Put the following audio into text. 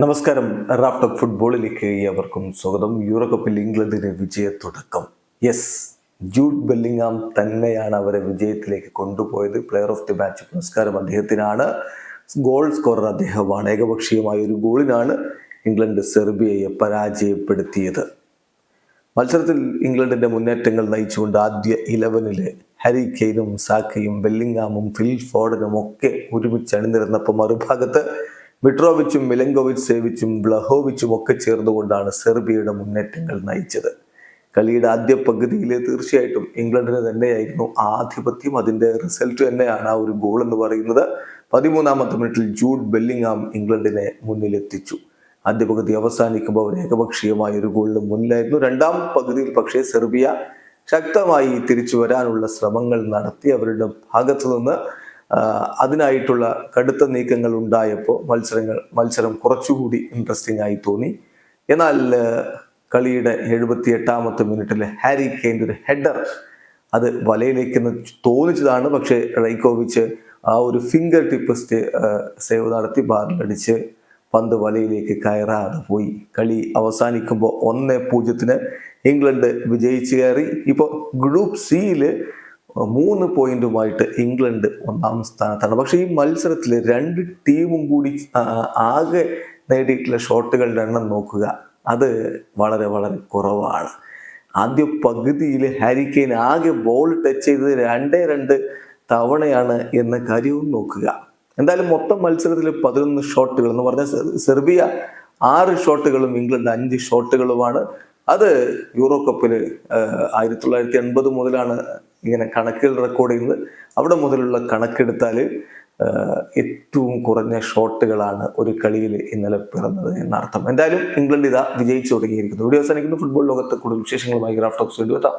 നമസ്കാരം. റാഫ്റ്റോക്ക് ഫുട്ബോളിലേക്ക് അവർക്കും സ്വാഗതം. യൂറോ കപ്പിൽ ഇംഗ്ലണ്ടിന് വിജയത്തുടക്കം. യെസ്, ജൂഡ് ബെല്ലിംഗാം തന്നെയാണ് അവരെ വിജയത്തിലേക്ക് കൊണ്ടുപോയത്. പ്ലെയർ ഓഫ് ദി മാച്ച് പുരസ്കാരം അദ്ദേഹത്തിനാണ്. ഗോൾ സ്കോറർ അദ്ദേഹമാണ്. ഏകപക്ഷീയമായ ഒരു ഗോളിനാണ് ഇംഗ്ലണ്ട് സെർബിയയെ പരാജയപ്പെടുത്തിയത്. മത്സരത്തിൽ ഇംഗ്ലണ്ടിന്റെ മുന്നേറ്റങ്ങൾ നയിച്ചുകൊണ്ട് ആദ്യ 11-ല് ഹാരി കെയ്നും സാക്കയും ബെല്ലിംഗാമും ഫിൽ ഫോർഡനും ഒക്കെ ഒരുമിച്ച് അണിനിരന്നപ്പോൾ മറുഭാഗത്ത് മിട്രോവിച്ചും മിലങ്കോവിച്ച് സേവിച്ചും ബ്ലഹോവിച്ചും ഒക്കെ ചേർന്നുകൊണ്ടാണ് സെർബിയയുടെ മുന്നേറ്റങ്ങൾ നയിച്ചത്. കളിയുടെ ആദ്യ പകുതിയിൽ തീർച്ചയായിട്ടും ഇംഗ്ലണ്ടിന് തന്നെയായിരുന്നു ആധിപത്യം. അതിന്റെ റിസൾട്ട് തന്നെയാണ് ആ ഒരു ഗോൾ എന്ന് പറയുന്നത്. 13-ാമത്തെ മിനിറ്റിൽ ജൂഡ് ബെല്ലിംഗാം ഇംഗ്ലണ്ടിനെ മുന്നിലെത്തിച്ചു. ആദ്യ പകുതി അവസാനിക്കുമ്പോൾ അവർ ഏകപക്ഷീയമായ ഒരു ഗോളിന് മുന്നിലായിരുന്നു. രണ്ടാം പകുതിയിൽ പക്ഷേ സെർബിയ ശക്തമായി തിരിച്ചു വരാനുള്ള ശ്രമങ്ങൾ നടത്തി. അവരുടെ ഭാഗത്തു നിന്ന് അതിനായിട്ടുള്ള കടുത്ത നീക്കങ്ങൾ ഉണ്ടായപ്പോൾ മത്സരം കുറച്ചുകൂടി ഇൻട്രസ്റ്റിംഗ് ആയി തോന്നി. എന്നാൽ കളിയുടെ 78-ാമത്തെ മിനിറ്റിൽ ഹാരി കെയ്ൻ്റെ ഒരു ഹെഡർ അത് വലയിലേക്ക് തോന്നിച്ചതാണ്. പക്ഷേ റൈക്കോവിച്ച് ആ ഒരു ഫിംഗർ ടിപ്പ് സേവ് നടത്തി ബാറിലടിച്ച് പന്ത് വലയിലേക്ക് കയറാതെ പോയി. കളി അവസാനിക്കുമ്പോൾ 1-0 ഇംഗ്ലണ്ട് വിജയിച്ചു കയറി. ഇപ്പോൾ ഗ്രൂപ്പ് സിയിൽ 3 പോയിന്റുമായിട്ട് ഇംഗ്ലണ്ട് 1-ാം സ്ഥാനത്താണ്. പക്ഷേ ഈ മത്സരത്തിൽ 2 ടീമും കൂടി ആകെ നേടിയിട്ടുള്ള ഷോട്ടുകളുടെ എണ്ണം നോക്കുക, അത് വളരെ വളരെ കുറവാണ്. ആദ്യ പകുതിയിൽ ഹാരി കെയ്ൻ ആകെ ബോൾ ടച്ച് ചെയ്തത് 2 തവണയാണ് എന്ന കാര്യവും നോക്കുക. എന്തായാലും മൊത്തം മത്സരത്തിൽ 11 ഷോട്ടുകൾ എന്ന് പറഞ്ഞാൽ സെർബിയ 6 ഷോട്ടുകളും ഇംഗ്ലണ്ട് 5 ഷോട്ടുകളുമാണ്. അത് യൂറോ കപ്പിൽ 1980 മുതലാണ് ഇങ്ങനെ കണക്കുകൾ റെക്കോർഡ് ചെയ്യുന്നത്. അവിടെ മുതലുള്ള കണക്കെടുത്താൽ ഏറ്റവും കുറഞ്ഞ ഷോട്ടുകളാണ് ഒരു കളിയിൽ ഇന്നലെ പിറന്നത് എന്നർത്ഥം. എന്തായാലും ഇംഗ്ലണ്ട് ഇതാ വിജയിച്ചു തുടങ്ങിയിരിക്കുന്നു. വീഡിയോ അവസാനിക്കുന്നു. ഫുട്ബോൾ ലോകത്തെ കൂടുതൽ വിശേഷങ്ങളുമായി റാഫ്റ്റോക്സ് വീണ്ടും എത്താം.